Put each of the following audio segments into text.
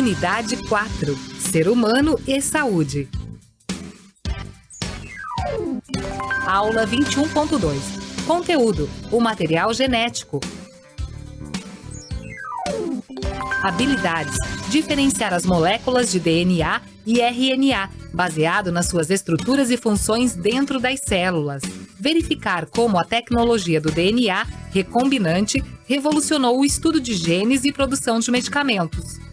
Unidade 4. Ser humano e saúde. Aula 21.2. Conteúdo: o material genético. Habilidades: diferenciar as moléculas de DNA e RNA, baseado nas suas estruturas e funções dentro das células. Verificar como a tecnologia do DNA recombinante revolucionou o estudo de genes e produção de medicamentos.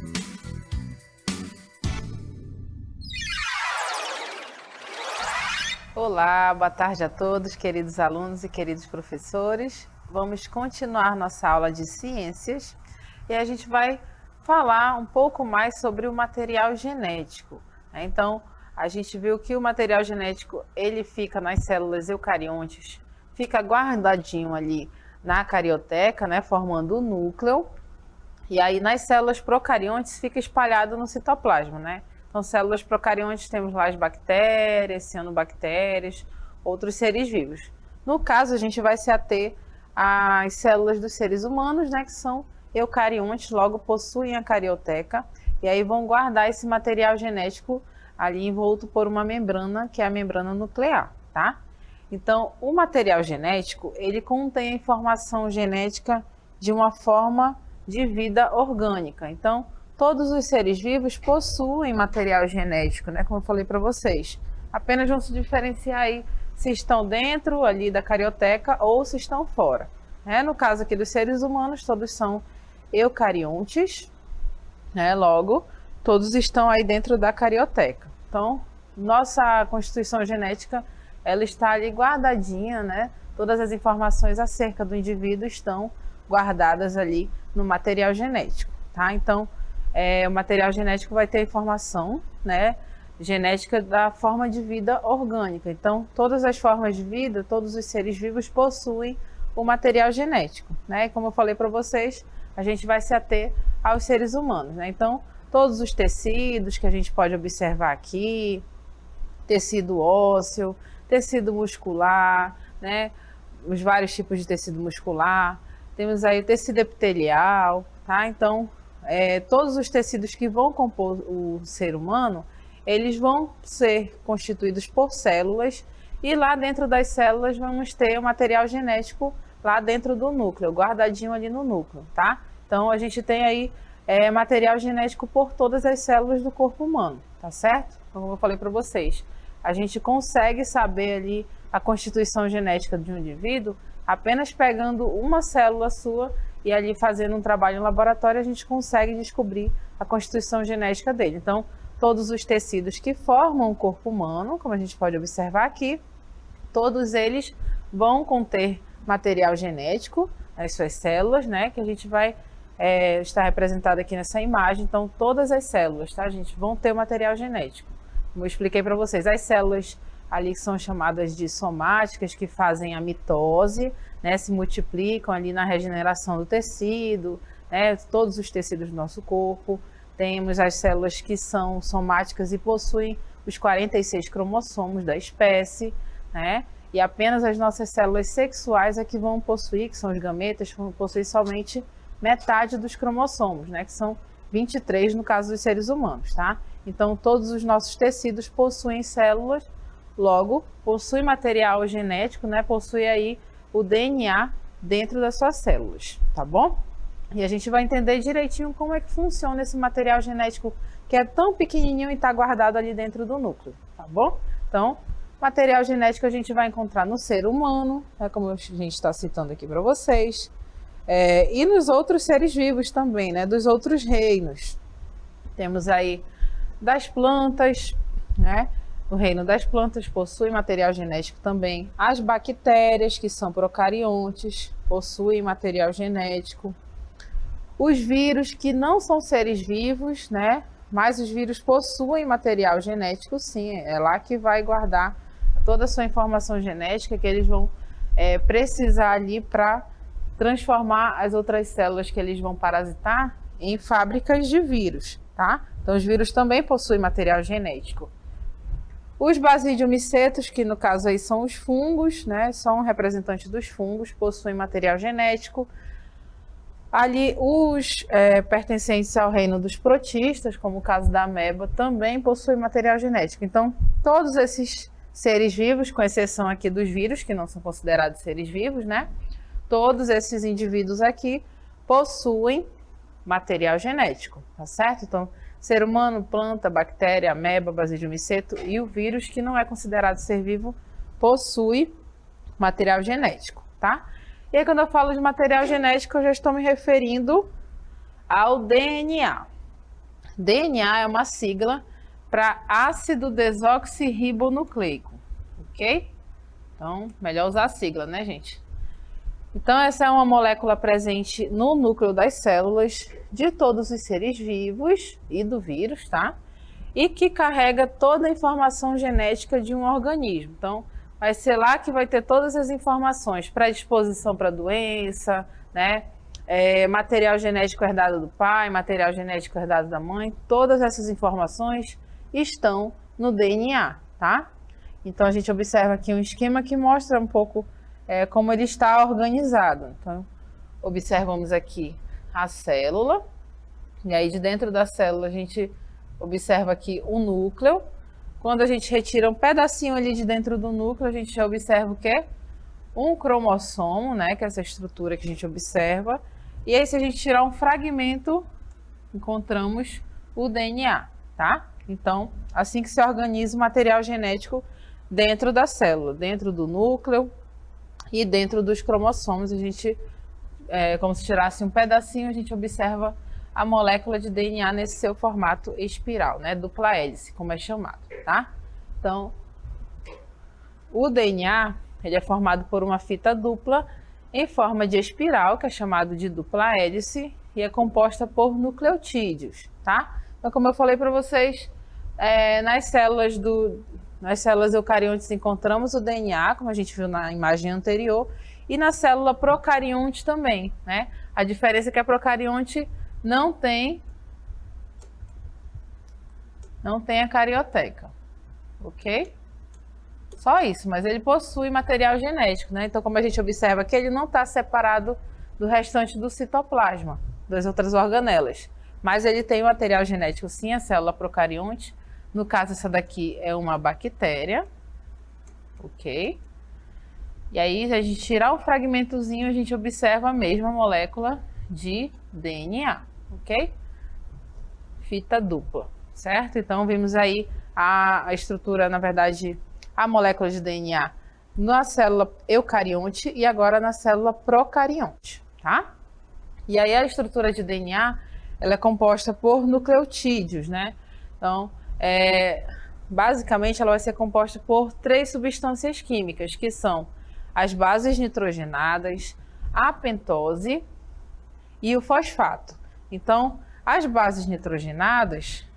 Olá, boa tarde a todos, queridos alunos e queridos professores. Vamos continuar nossa aula de ciências e a gente vai falar um pouco mais sobre o material genético. Então, a gente viu que o material genético ele fica nas células eucariontes, fica guardadinho ali na carioteca, né, formando o núcleo. E aí nas células procariontes fica espalhado no citoplasma, né? Então, células procariontes temos lá as bactérias, cianobactérias, outros seres vivos. No caso, a gente vai se ater às células dos seres humanos, né, que são eucariontes, logo possuem a carioteca, e aí vão guardar esse material genético ali envolto por uma membrana, que é a membrana nuclear, tá? Então, o material genético, ele contém a informação genética de uma forma de vida orgânica. Então, todos os seres vivos possuem material genético, né? Como eu falei para vocês. Apenas vão se diferenciar aí se estão dentro ali da carioteca ou se estão fora. Né? No caso aqui dos seres humanos, todos são eucariontes, né? Logo, todos estão aí dentro da carioteca. Então, nossa constituição genética, ela está ali guardadinha, né? Todas as informações acerca do indivíduo estão guardadas ali no material genético, tá? Então, o material genético vai ter a informação, né, genética da forma de vida orgânica. Então, todas as formas de vida, todos os seres vivos possuem o material genético, né? E como eu falei para vocês, a gente vai se ater aos seres humanos, né? Então, todos os tecidos que a gente pode observar aqui, tecido ósseo, tecido muscular, né? Os vários tipos de tecido muscular. Temos aí o tecido epitelial, tá? Então, todos os tecidos que vão compor o ser humano, eles vão ser constituídos por células e lá dentro das células vamos ter o material genético lá dentro do núcleo, guardadinho ali no núcleo, tá? Então, a gente tem aí material genético por todas as células do corpo humano, tá certo? Como eu falei para vocês, a gente consegue saber ali a constituição genética de um indivíduo apenas pegando uma célula sua e ali fazendo um trabalho em laboratório, a gente consegue descobrir a constituição genética dele. Então, todos os tecidos que formam o corpo humano, como a gente pode observar aqui, todos eles vão conter material genético, as suas células, né, que a gente vai estar representado aqui nessa imagem. Então, todas as células, tá, gente, vão ter o material genético. Como eu expliquei para vocês, as células ali que são chamadas de somáticas, que fazem a mitose, né, se multiplicam ali na regeneração do tecido, né, todos os tecidos do nosso corpo. Temos as células que são somáticas e possuem os 46 cromossomos da espécie, né, e apenas as nossas células sexuais é que vão possuir, que são os gametas, vão possuir somente metade dos cromossomos, né, que são 23 no caso dos seres humanos, tá? Então, todos os nossos tecidos possuem células, logo, possui material genético, né? Possui aí o DNA dentro das suas células, tá bom? E a gente vai entender direitinho como é que funciona esse material genético que é tão pequenininho e está guardado ali dentro do núcleo, tá bom? Então, material genético a gente vai encontrar no ser humano, né? Como a gente está citando aqui para vocês, e nos outros seres vivos também, né? Dos outros reinos. Temos aí das plantas, né? O reino das plantas possui material genético também. As bactérias, que são procariontes, possuem material genético. Os vírus, que não são seres vivos, né? Mas os vírus possuem material genético, sim. É lá que vai guardar toda a sua informação genética que eles vão precisar ali para transformar as outras células que eles vão parasitar em fábricas de vírus, tá? Então, os vírus também possuem material genético. Os basidiomicetos, que no caso aí são os fungos, né, são representantes dos fungos, possuem material genético. Ali, os pertencentes ao reino dos protistas, como o caso da ameba, também possuem material genético. Então, todos esses seres vivos, com exceção aqui dos vírus, que não são considerados seres vivos, né? Todos esses indivíduos aqui possuem material genético, tá certo? Então, ser humano, planta, bactéria, ameba, basílio miceto e o vírus, que não é considerado ser vivo, possui material genético, tá? E aí, quando eu falo de material genético, eu já estou me referindo ao DNA. DNA é uma sigla para ácido desoxirribonucleico, ok? Então, melhor usar a sigla, né, gente? Então, essa é uma molécula presente no núcleo das células de todos os seres vivos e do vírus, tá? E que carrega toda a informação genética de um organismo. Então, vai ser lá que vai ter todas as informações, predisposição para doença, né? Material genético herdado do pai, material genético herdado da mãe, todas essas informações estão no DNA, tá? Então, a gente observa aqui um esquema que mostra um pouco como ele está organizado. Então, observamos aqui a célula, e aí de dentro da célula a gente observa aqui o núcleo. Quando a gente retira um pedacinho ali de dentro do núcleo, a gente já observa o quê? Um cromossomo, né? Que é essa estrutura que a gente observa. E aí, se a gente tirar um fragmento, encontramos o DNA, tá? Então, assim que se organiza o material genético dentro da célula, dentro do núcleo e dentro dos cromossomos. A gente, como se tirasse um pedacinho, a gente observa a molécula de DNA nesse seu formato espiral, né? Dupla hélice, como é chamado, tá? Então, o DNA, ele é formado por uma fita dupla em forma de espiral, que é chamado de dupla hélice, e é composta por nucleotídeos, tá? Então, como eu falei para vocês, nas células eucariontes encontramos o DNA, como a gente viu na imagem anterior, e na célula procarionte também, né? A diferença é que a procarionte não tem a carioteca, ok? Só isso, mas ele possui material genético, né? Então, como a gente observa aqui, ele não está separado do restante do citoplasma, das outras organelas. Mas ele tem o material genético, sim, a célula procarionte. No caso, essa daqui é uma bactéria, ok? E aí, se a gente tirar um fragmentozinho, a gente observa a mesma molécula de DNA, ok? Fita dupla, certo? Então, vimos aí a estrutura, na verdade, a molécula de DNA na célula eucarionte e agora na célula procarionte, tá? E aí a estrutura de DNA, ela é composta por nucleotídeos, né? Então, basicamente ela vai ser composta por 3 substâncias químicas, que são as bases nitrogenadas, a pentose e o fosfato. Então, as bases nitrogenadas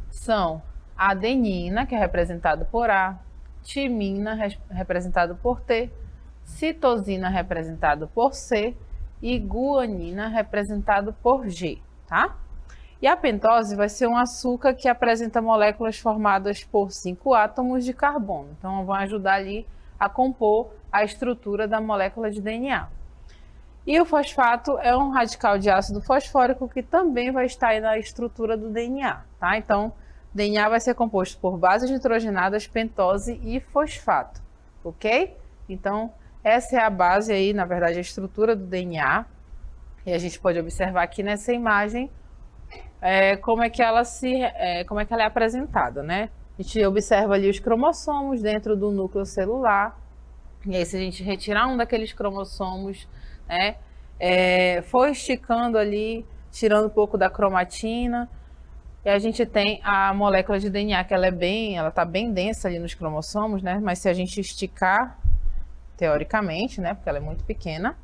são a adenina, que é representada por A, timina, representada por T, citosina, representada por C, e guanina, representado por G, tá? E a pentose vai ser um açúcar que apresenta moléculas formadas por 5 átomos de carbono. Então, vão ajudar ali a compor a estrutura da molécula de DNA. E o fosfato é um radical de ácido fosfórico que também vai estar aí na estrutura do DNA, tá? Então, DNA vai ser composto por bases nitrogenadas, pentose e fosfato, ok? Então, essa é a base aí, na verdade, a estrutura do DNA. E a gente pode observar aqui nessa imagem como é que ela é apresentada, né? A gente observa ali os cromossomos dentro do núcleo celular. E aí, se a gente retirar um daqueles cromossomos, né, for esticando ali, tirando um pouco da cromatina, e a gente tem a molécula de DNA, que ela está bem densa ali nos cromossomos, né? Mas se a gente esticar, teoricamente, né, porque ela é muito pequena,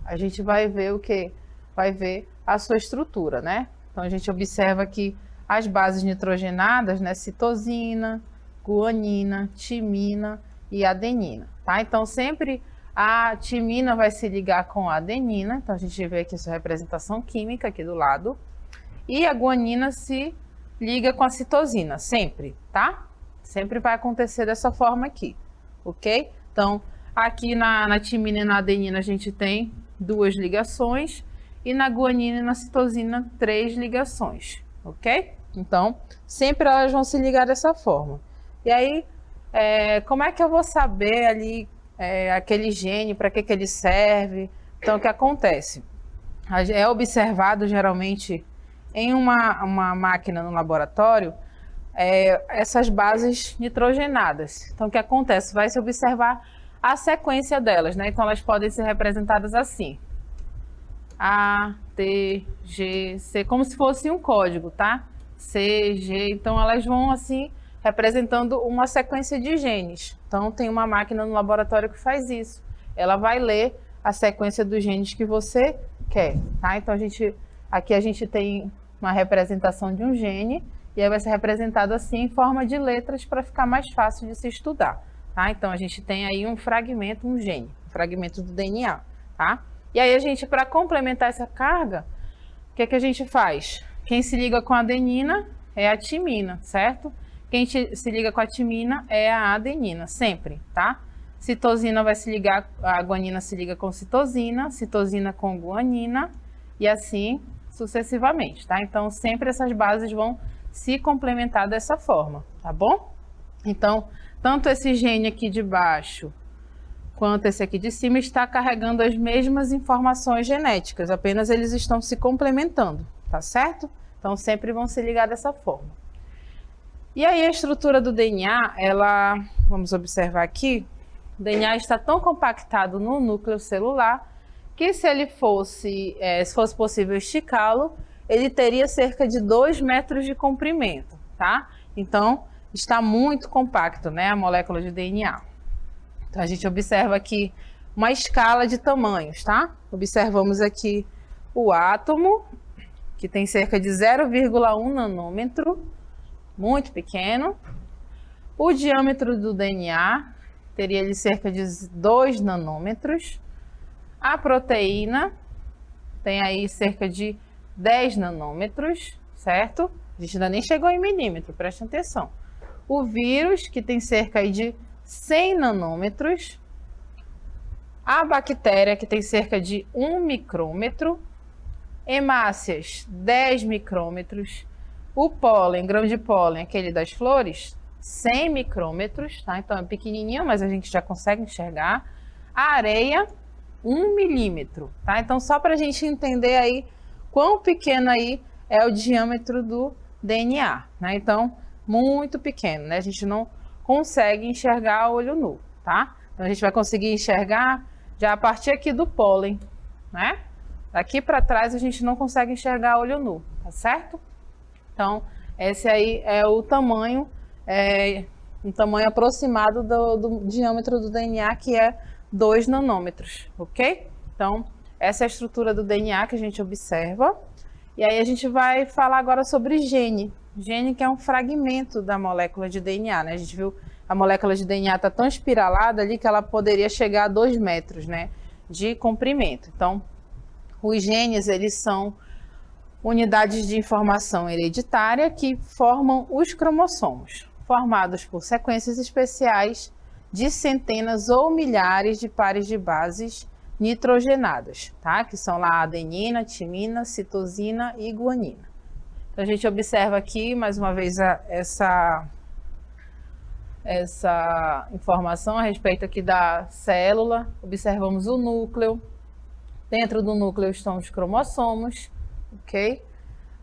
a gente vai ver o quê? Vai ver a sua estrutura, né? Então, a gente observa aqui as bases nitrogenadas, né? Citosina, guanina, timina e adenina, tá? Então, sempre a timina vai se ligar com a adenina. Então, a gente vê aqui essa representação química aqui do lado. E a guanina se liga com a citosina, sempre, tá? Sempre vai acontecer dessa forma aqui, ok? Então, aqui na timina e na adenina a gente tem 2 ligações. e na guanina e na citosina 3 ligações, ok? Então, sempre elas vão se ligar dessa forma. E aí, como é que eu vou saber ali aquele gene, para que ele serve? Então, o que acontece? É observado geralmente em uma máquina no laboratório essas bases nitrogenadas. Então, o que acontece? Vai se observar a sequência delas, né? Então, elas podem ser representadas assim: A, T, G, C, como se fosse um código, tá? C, G, então elas vão assim representando uma sequência de genes. Então, tem uma máquina no laboratório que faz isso. Ela vai ler a sequência dos genes que você quer, tá? Então, aqui a gente tem uma representação de um gene, e aí vai ser representado assim em forma de letras para ficar mais fácil de se estudar, tá? Então, a gente tem aí um fragmento, um gene, um fragmento do DNA, tá? E aí a gente, para complementar essa carga, o que é que a gente faz? Quem se liga com a adenina é a timina, certo? Quem se liga com a timina é a adenina, sempre, tá? Citosina vai se ligar, a guanina se liga com citosina, citosina com guanina e assim sucessivamente, tá? Então, sempre essas bases vão se complementar dessa forma, tá bom? Então, tanto esse gene aqui de baixo quanto esse aqui de cima está carregando as mesmas informações genéticas, apenas eles estão se complementando, tá certo? Então, sempre vão se ligar dessa forma. E aí, a estrutura do DNA, vamos observar aqui, o DNA está tão compactado no núcleo celular que se fosse possível esticá-lo, ele teria cerca de 2 metros de comprimento, tá? Então, está muito compacto, né, a molécula de DNA. Então, a gente observa aqui uma escala de tamanhos, tá? Observamos aqui o átomo, que tem cerca de 0,1 nanômetro, muito pequeno. O diâmetro do DNA teria ali cerca de 2 nanômetros. A proteína tem aí cerca de 10 nanômetros, certo? A gente ainda nem chegou em milímetro, preste atenção. O vírus, que tem cerca aí de 100 nanômetros. A bactéria, que tem cerca de 1 micrômetro. Hemáceas, 10 micrômetros. O pólen, grão de pólen, aquele das flores, 100 micrômetros, tá? Então é pequenininho, mas a gente já consegue enxergar. A areia, 1 milímetro, tá? Então, só para a gente entender aí quão pequeno aí é o diâmetro do DNA, né? Então, muito pequeno, né? A gente não consegue enxergar a olho nu, tá? Então, a gente vai conseguir enxergar já a partir aqui do pólen, né? Daqui para trás a gente não consegue enxergar a olho nu, tá certo? Então, esse aí é o tamanho, um tamanho aproximado do diâmetro do DNA, que é 2 nanômetros, ok? Então, essa é a estrutura do DNA que a gente observa. E aí a gente vai falar agora sobre gene. Gene, que é um fragmento da molécula de DNA, né? A gente viu a molécula de DNA está tão espiralada ali que ela poderia chegar a 2 metros, né, de comprimento. Então, os genes, eles são unidades de informação hereditária que formam os cromossomos, formados por sequências especiais de centenas ou milhares de pares de bases nitrogenadas, tá? Que são lá a adenina, timina, citosina e guanina. Então, a gente observa aqui, mais uma vez, essa informação a respeito aqui da célula. Observamos o núcleo. Dentro do núcleo estão os cromossomos, ok?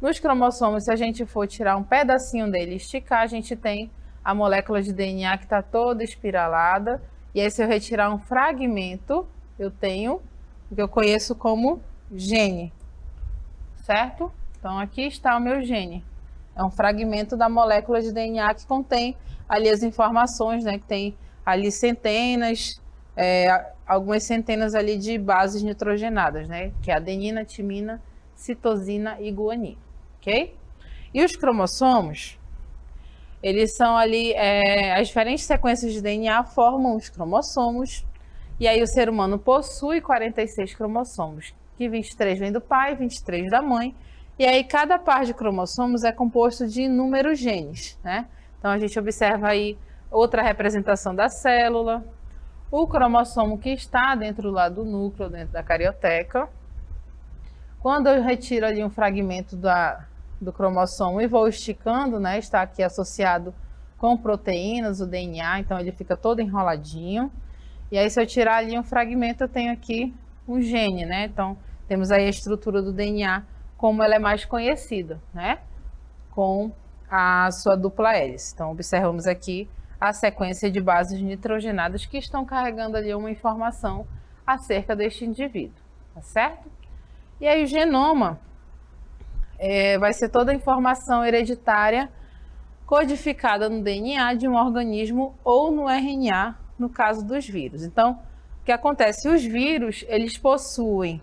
Nos cromossomos, se a gente for tirar um pedacinho dele e esticar, a gente tem a molécula de DNA que está toda espiralada. E aí, se eu retirar um fragmento, eu tenho o que eu conheço como gene, certo? Então, aqui está o meu gene. É um fragmento da molécula de DNA que contém ali as informações, né? Que tem ali centenas, algumas centenas ali de bases nitrogenadas, né? Que é adenina, timina, citosina e guanina, ok? E os cromossomos, eles são ali, as diferentes sequências de DNA formam os cromossomos, e aí o ser humano possui 46 cromossomos, que 23 vem do pai, 23 da mãe, e aí cada par de cromossomos é composto de inúmeros genes, né? Então a gente observa aí outra representação da célula, o cromossomo que está dentro lá do núcleo, dentro da carioteca, Quando eu retiro ali um fragmento do cromossomo e vou esticando, né? Está aqui associado com proteínas, o DNA, então ele fica todo enroladinho. E aí, se eu tirar ali um fragmento, eu tenho aqui um gene, né? Então, temos aí a estrutura do DNA, como ela é mais conhecida, né? Com a sua dupla hélice. Então, observamos aqui a sequência de bases nitrogenadas que estão carregando ali uma informação acerca deste indivíduo, tá certo? E aí, o genoma vai ser toda a informação hereditária codificada no DNA de um organismo ou no RNA, no caso dos vírus. Então, o que acontece? Os vírus, eles possuem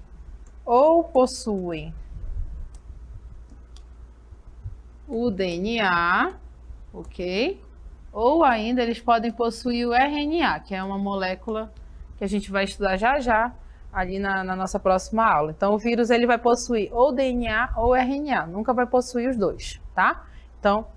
o DNA, ok? Ou ainda eles podem possuir o RNA, que é uma molécula que a gente vai estudar já já, ali na nossa próxima aula. Então, o vírus ele vai possuir ou DNA ou RNA, nunca vai possuir os dois, tá? Então,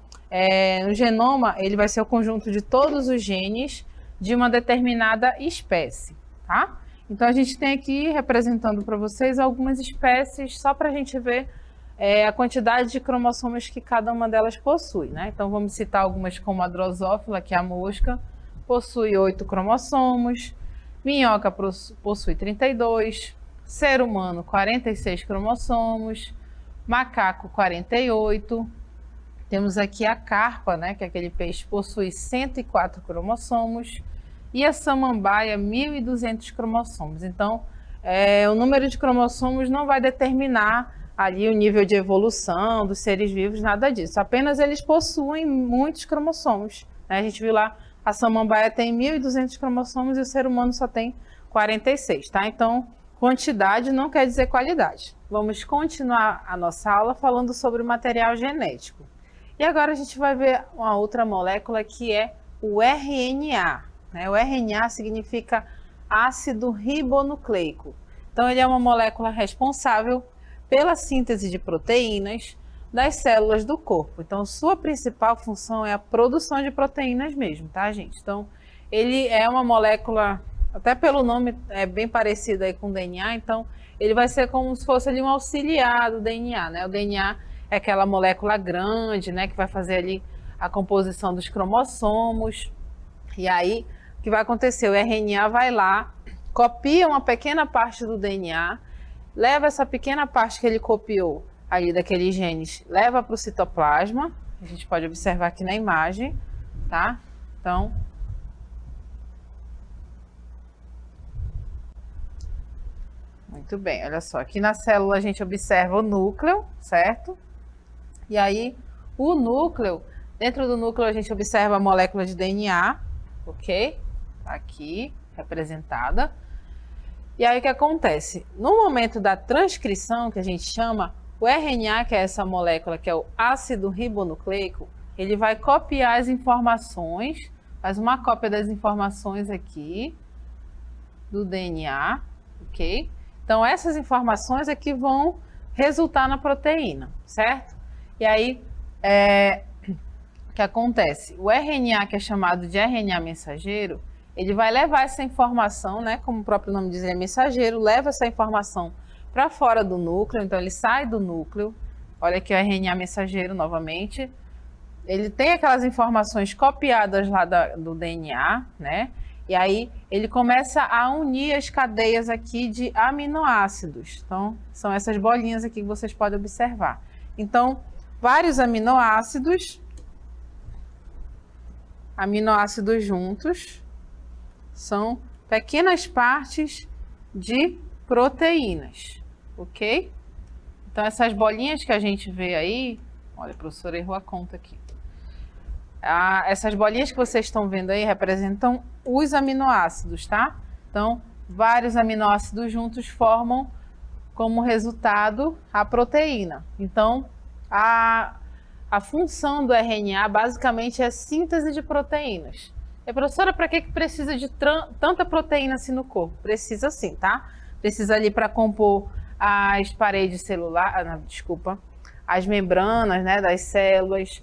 no genoma, ele vai ser o conjunto de todos os genes de uma determinada espécie, tá? Então, a gente tem aqui, representando para vocês, algumas espécies, só para a gente ver a quantidade de cromossomos que cada uma delas possui, né? Então, vamos citar algumas como a drosófila, que é a mosca, possui 8 cromossomos, minhoca possui 32, ser humano 46 cromossomos, macaco 48, temos aqui a carpa, né, que é aquele peixe, possui 104 cromossomos, e a samambaia 1.200 cromossomos. Então, o número de cromossomos não vai determinar ali o nível de evolução dos seres vivos, nada disso. Apenas eles possuem muitos cromossomos, né? A gente viu lá, a samambaia tem 1.200 cromossomos e o ser humano só tem 46, tá? Então, quantidade não quer dizer qualidade. Vamos continuar a nossa aula falando sobre o material genético. E agora a gente vai ver uma outra molécula que é o RNA, né? O RNA significa ácido ribonucleico. Então, ele é uma molécula responsável pela síntese de proteínas das células do corpo. Então, sua principal função é a produção de proteínas mesmo, tá, gente? Então, ele é uma molécula, até pelo nome, é bem parecido aí com o DNA, então, ele vai ser como se fosse ali um auxiliar do DNA, né? O DNA é aquela molécula grande, né, que vai fazer ali a composição dos cromossomos. E aí, o que vai acontecer? O RNA vai lá, copia uma pequena parte do DNA, leva essa pequena parte que ele copiou ali daqueles genes, leva para o citoplasma. A gente pode observar aqui na imagem, tá? Então, muito bem, olha só, aqui na célula a gente observa o núcleo, certo? E aí, o núcleo, dentro do núcleo a gente observa a molécula de DNA, ok? Aqui, representada. E aí o que acontece? No momento da transcrição, que a gente chama, o RNA, que é essa molécula, que é o ácido ribonucleico, ele vai copiar as informações, faz uma cópia das informações aqui do DNA, ok? Então, essas informações aqui vão resultar na proteína, certo? E aí, o que acontece? O RNA, que é chamado de RNA mensageiro, ele vai levar essa informação, né? Como o próprio nome diz, ele é mensageiro, leva essa informação para fora do núcleo, então ele sai do núcleo. Olha aqui o RNA mensageiro novamente. Ele tem aquelas informações copiadas lá do DNA, né? E aí ele começa a unir as cadeias aqui de aminoácidos. Então, são essas bolinhas aqui que vocês podem observar. Então, vários aminoácidos juntos, são pequenas partes de proteínas, ok? Então, essas bolinhas que a gente vê aí, olha, a professora errou a conta aqui. Essas bolinhas que vocês estão vendo aí representam os aminoácidos, tá? Então, vários aminoácidos juntos formam como resultado a proteína. Então, a função do RNA basicamente é a síntese de proteínas. E, professora, para que precisa de tanta proteína assim no corpo? Precisa sim, tá? Precisa ali para compor as paredes celulares, as membranas, né, das células,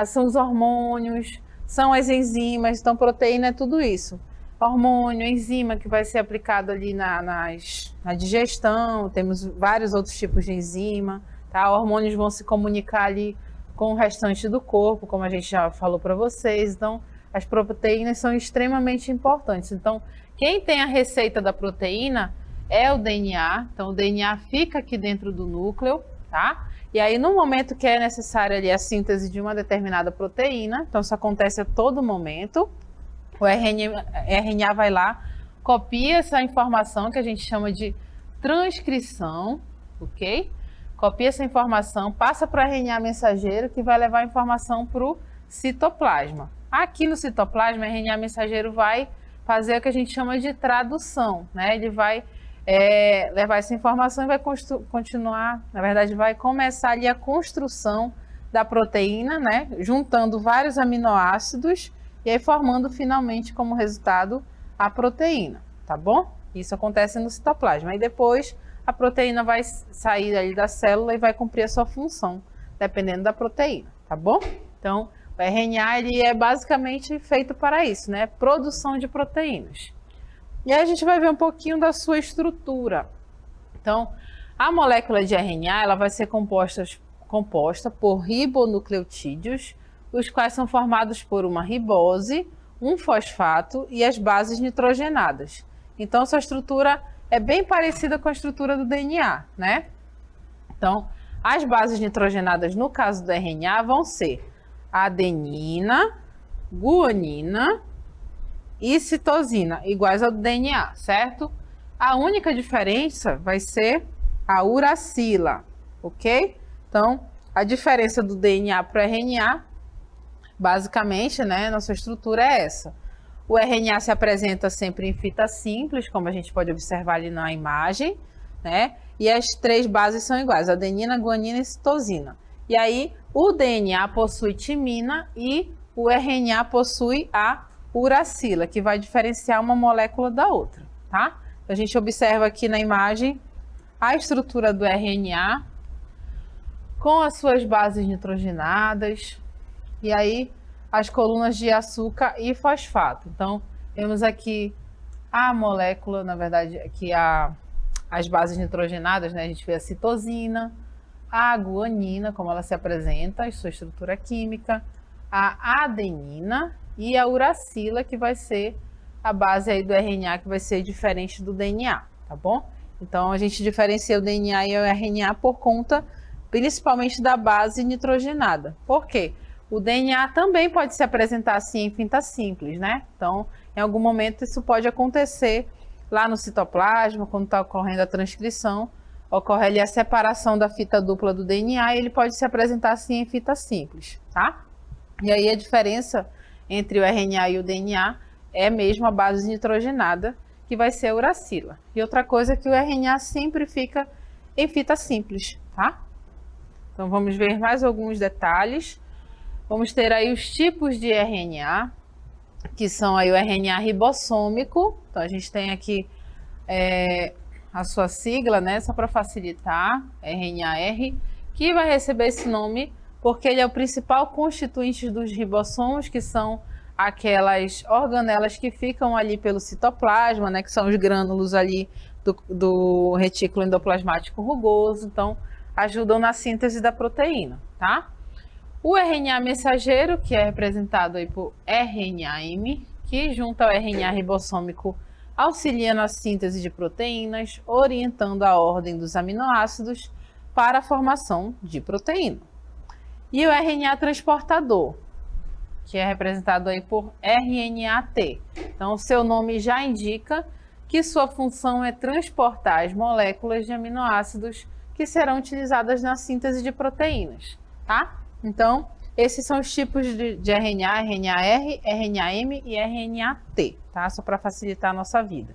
são os hormônios, são as enzimas, então proteína é tudo isso. hormônio, enzima que vai ser aplicado ali na digestão, temos vários outros tipos de enzima, tá? Hormônios vão se comunicar ali com o restante do corpo, como a gente já falou para vocês, então as proteínas são extremamente importantes. Então, quem tem a receita da proteína é o DNA, então o DNA fica aqui dentro do núcleo, tá? E aí, no momento que é necessária ali a síntese de uma determinada proteína, então isso acontece a todo momento, o RNA vai lá, copia essa informação que a gente chama de transcrição, ok? Copia essa informação, passa para o RNA mensageiro, que vai levar a informação para o citoplasma. Aqui no citoplasma, o RNA mensageiro vai fazer o que a gente chama de tradução, né? Ele vai levar essa informação e vai continuar, na verdade, vai começar ali a construção da proteína, né? Juntando vários aminoácidos e aí formando finalmente como resultado a proteína, tá bom? Isso acontece no citoplasma. E depois a proteína vai sair ali da célula e vai cumprir a sua função, dependendo da proteína, tá bom? Então, o RNA ele é basicamente feito para isso, né? Produção de proteínas. E aí a gente vai ver um pouquinho da sua estrutura. Então, a molécula de RNA ela vai ser composta por ribonucleotídeos, os quais são formados por uma ribose, um fosfato e as bases nitrogenadas. Então, sua estrutura é bem parecida com a estrutura do DNA, né? Então, as bases nitrogenadas, no caso do RNA, vão ser adenina, guanina e citosina, iguais ao do DNA, certo? A única diferença vai ser a uracila, ok? Então, a diferença do DNA para o RNA, basicamente, né, nossa estrutura é essa. O RNA se apresenta sempre em fita simples, como a gente pode observar ali na imagem, né? E as três bases são iguais, adenina, guanina e citosina. E aí, o DNA possui timina e o RNA possui a uracila, que vai diferenciar uma molécula da outra, tá? A gente observa aqui na imagem a estrutura do RNA com as suas bases nitrogenadas e aí as colunas de açúcar e fosfato. Então, temos aqui a molécula, na verdade, aqui as bases nitrogenadas, né? A gente vê a citosina, a guanina, como ela se apresenta, sua estrutura química, a adenina e a uracila, que vai ser a base aí do RNA, que vai ser diferente do DNA, tá bom? Então, a gente diferencia o DNA e o RNA por conta, principalmente, da base nitrogenada. Por quê? O DNA também pode se apresentar assim em fita simples, né? Então, em algum momento isso pode acontecer lá no citoplasma, quando está ocorrendo a transcrição, ocorre ali a separação da fita dupla do DNA e ele pode se apresentar assim em fita simples, tá? E aí a diferença entre o RNA e o DNA é mesmo a base nitrogenada, que vai ser a uracila. E outra coisa é que o RNA sempre fica em fita simples, tá? Então vamos ver mais alguns detalhes. Vamos ter aí os tipos de RNA, que são aí o RNA ribossômico. Então a gente tem aqui a sua sigla, né, só para facilitar, RNA-R, que vai receber esse nome porque ele é o principal constituinte dos ribossomos, que são aquelas organelas que ficam ali pelo citoplasma, né, que são os grânulos ali do retículo endoplasmático rugoso, então ajudam na síntese da proteína, tá? O RNA mensageiro, que é representado aí por RNA-M, que junto ao RNA ribossômico auxilia na síntese de proteínas, orientando a ordem dos aminoácidos para a formação de proteína. E o RNA transportador, que é representado aí por RNA-T. Então, o seu nome já indica que sua função é transportar as moléculas de aminoácidos que serão utilizadas na síntese de proteínas, tá? Então, esses são os tipos de RNA, RNA-R, RNA-M e RNA-T, tá? Só para facilitar a nossa vida.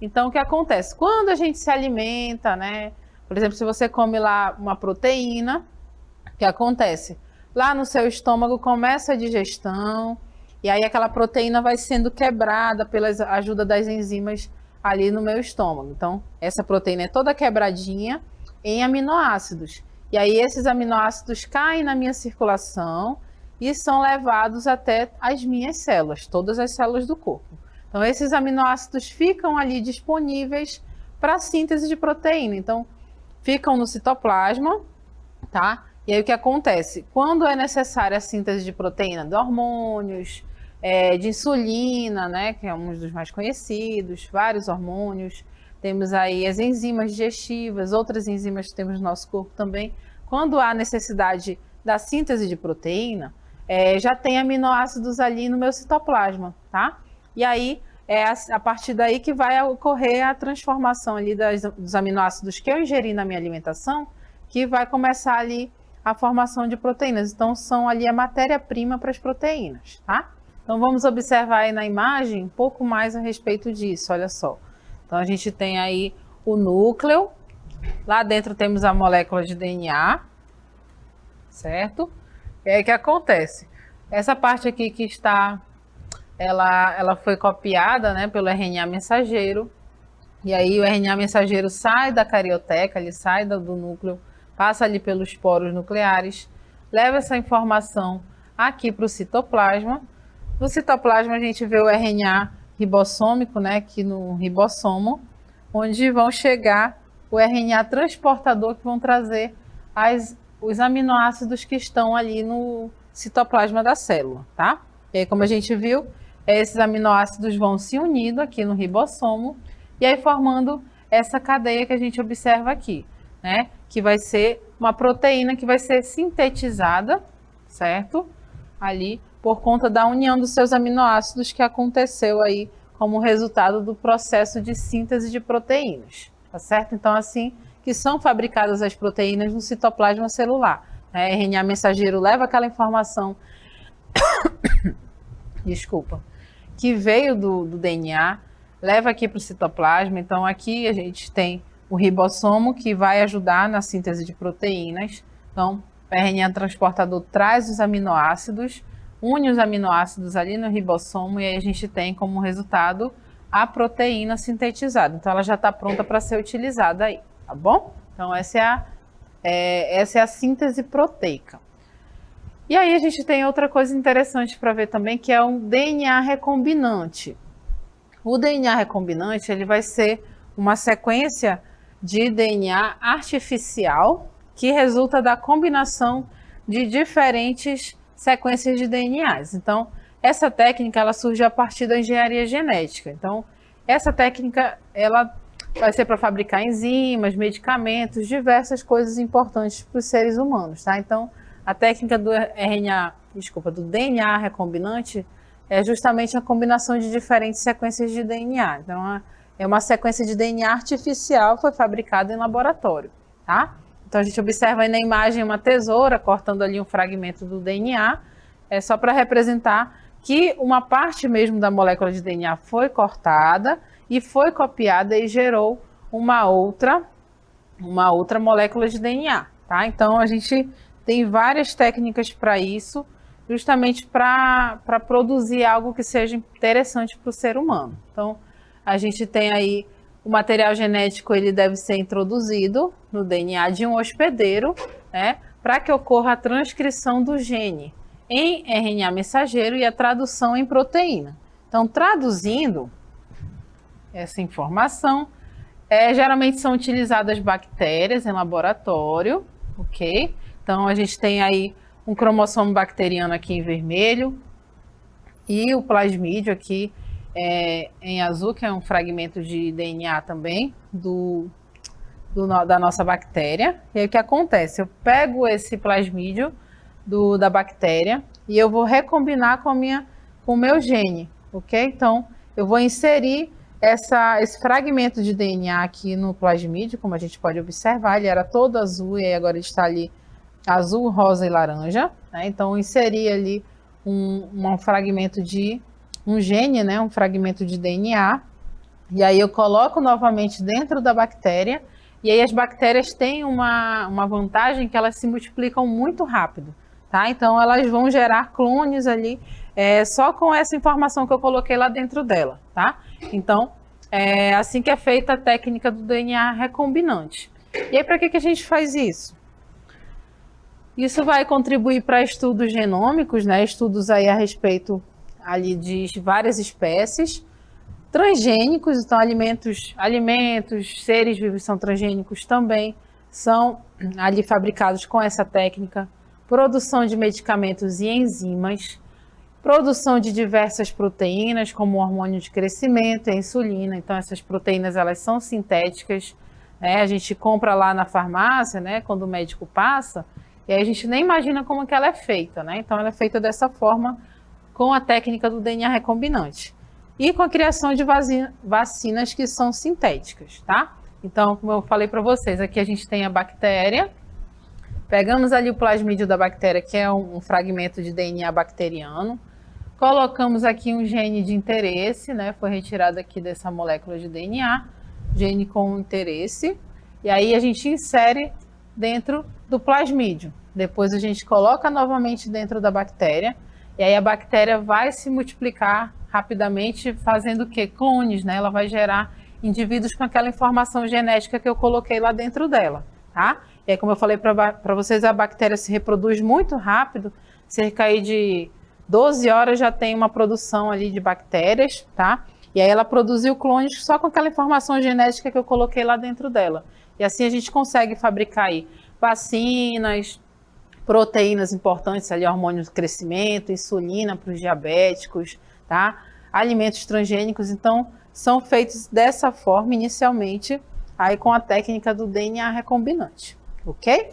Então, o que acontece? Quando a gente se alimenta, né? Por exemplo, se você come lá uma proteína, o que acontece? Lá no seu estômago começa a digestão e aí aquela proteína vai sendo quebrada pela ajuda das enzimas ali no meu estômago. Então, essa proteína é toda quebradinha em aminoácidos. E aí esses aminoácidos caem na minha circulação e são levados até as minhas células, todas as células do corpo. Então, esses aminoácidos ficam ali disponíveis para a síntese de proteína. Então, ficam no citoplasma, tá? E aí o que acontece? Quando é necessária a síntese de proteína de hormônios, de insulina, né, que é um dos mais conhecidos, vários hormônios, temos aí as enzimas digestivas, outras enzimas que temos no nosso corpo também. Quando há necessidade da síntese de proteína, já tem aminoácidos ali no meu citoplasma, tá? E aí é a partir daí que vai ocorrer a transformação ali dos aminoácidos que eu ingeri na minha alimentação, que vai começar ali a formação de proteínas. Então, são ali a matéria-prima para as proteínas, tá? Então, vamos observar aí na imagem um pouco mais a respeito disso, olha só. Então, a gente tem aí o núcleo, lá dentro temos a molécula de DNA, certo? E aí o que acontece? Essa parte aqui que está, ela foi copiada, né, pelo RNA mensageiro, e aí o RNA mensageiro sai da carioteca, ele sai do núcleo, passa ali pelos poros nucleares, leva essa informação aqui para o citoplasma. No citoplasma a gente vê o RNA ribossômico, né, aqui no ribossomo, onde vão chegar o RNA transportador que vão trazer os aminoácidos que estão ali no citoplasma da célula, tá? E aí, como a gente viu, esses aminoácidos vão se unindo aqui no ribossomo e aí formando essa cadeia que a gente observa aqui, né? Que vai ser uma proteína que vai ser sintetizada, certo? Ali, por conta da união dos seus aminoácidos que aconteceu aí como resultado do processo de síntese de proteínas, tá certo? Então, assim que são fabricadas as proteínas no citoplasma celular. Né? RNA mensageiro leva aquela informação, desculpa, que veio do DNA, leva aqui para o citoplasma. Então, aqui a gente tem o ribossomo, que vai ajudar na síntese de proteínas. Então, o RNA transportador traz os aminoácidos, une os aminoácidos ali no ribossomo, e aí a gente tem como resultado a proteína sintetizada. Então, ela já está pronta para ser utilizada aí, tá bom? Então, essa é a síntese proteica. E aí a gente tem outra coisa interessante para ver também, que é um DNA recombinante. O DNA recombinante, ele vai ser uma sequência de DNA artificial que resulta da combinação de diferentes sequências de DNAs. Então, essa técnica ela surge a partir da engenharia genética. Então, essa técnica ela vai ser para fabricar enzimas, medicamentos, diversas coisas importantes para os seres humanos, tá? Então, a técnica do DNA recombinante é justamente a combinação de diferentes sequências de DNA. Então, é uma sequência de DNA artificial que foi fabricada em laboratório, tá? Então, a gente observa aí na imagem uma tesoura cortando ali um fragmento do DNA, só para representar que uma parte mesmo da molécula de DNA foi cortada e foi copiada e gerou uma outra molécula de DNA, tá? Então, a gente tem várias técnicas para isso, justamente para produzir algo que seja interessante para o ser humano. Então, a gente tem aí o material genético, ele deve ser introduzido no DNA de um hospedeiro, né, para que ocorra a transcrição do gene em RNA mensageiro e a tradução em proteína. Então, traduzindo essa informação, geralmente são utilizadas bactérias em laboratório, ok? Então, a gente tem aí um cromossomo bacteriano aqui em vermelho e o plasmídio aqui em azul, que é um fragmento de DNA também da nossa bactéria. E aí o que acontece? Eu pego esse plasmídio da bactéria e eu vou recombinar com o meu gene, ok? Então, eu vou inserir esse fragmento de DNA aqui no plasmídio, como a gente pode observar, ele era todo azul e aí agora ele está ali azul, rosa e laranja, né? Então, eu inseri ali um fragmento de um gene, né? Um fragmento de DNA, e aí eu coloco novamente dentro da bactéria, e aí as bactérias têm uma vantagem que elas se multiplicam muito rápido, tá? Então, elas vão gerar clones ali, só com essa informação que eu coloquei lá dentro dela, tá? Então, é assim que é feita a técnica do DNA recombinante. E aí, para que a gente faz isso? Isso vai contribuir para estudos genômicos, né? Estudos aí a respeito ali de várias espécies. Transgênicos, então alimentos, seres vivos são transgênicos também, são ali fabricados com essa técnica. Produção de medicamentos e enzimas, produção de diversas proteínas, como o hormônio de crescimento e a insulina. Então, essas proteínas, elas são sintéticas, né? A gente compra lá na farmácia, né? Quando o médico passa, e aí a gente nem imagina como que ela é feita, né? Então, ela é feita dessa forma, com a técnica do DNA recombinante. E com a criação de vacinas que são sintéticas, tá? Então, como eu falei para vocês, aqui a gente tem a bactéria. Pegamos ali o plasmídio da bactéria, que é um fragmento de DNA bacteriano. Colocamos aqui um gene de interesse, né? Foi retirado aqui dessa molécula de DNA, gene com interesse. E aí a gente insere dentro do plasmídio. Depois a gente coloca novamente dentro da bactéria. E aí a bactéria vai se multiplicar rapidamente, fazendo o quê? Clones, né? Ela vai gerar indivíduos com aquela informação genética que eu coloquei lá dentro dela, tá? E aí, como eu falei para vocês, a bactéria se reproduz muito rápido, cerca aí de 12 horas já tem uma produção ali de bactérias, tá? E aí ela produziu clones só com aquela informação genética que eu coloquei lá dentro dela. E assim a gente consegue fabricar aí vacinas, proteínas importantes ali, hormônios de crescimento, insulina para os diabéticos, tá? Alimentos transgênicos, então, são feitos dessa forma inicialmente, aí com a técnica do DNA recombinante, ok?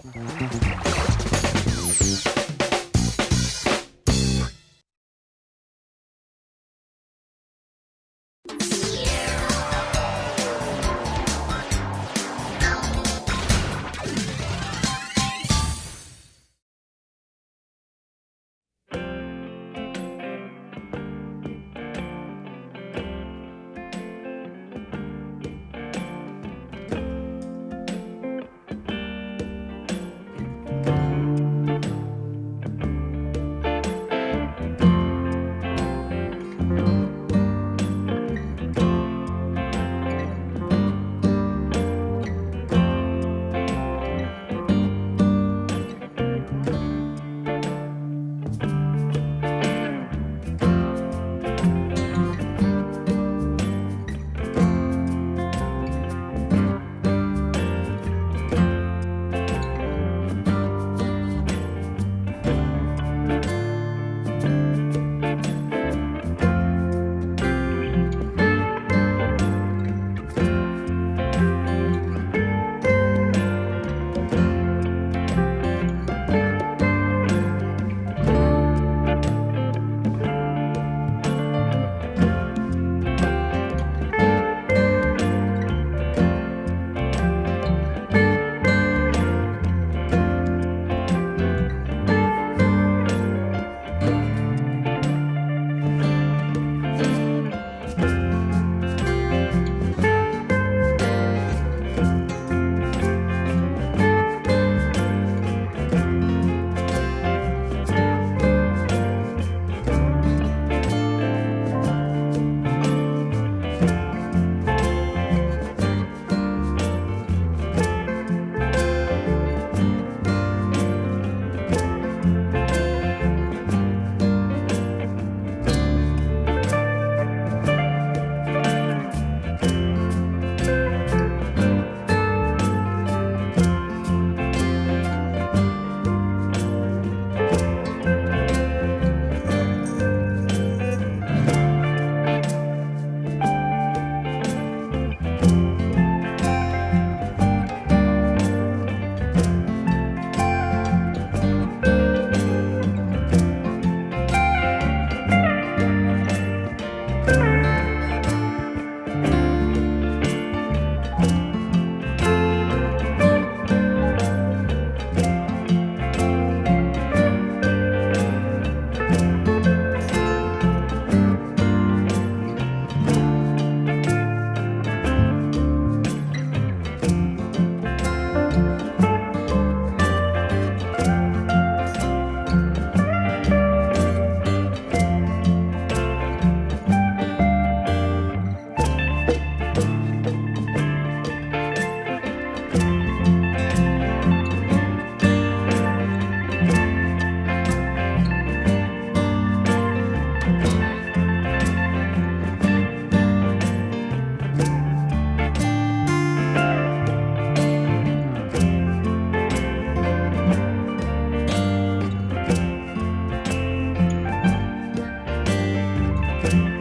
Obrigada.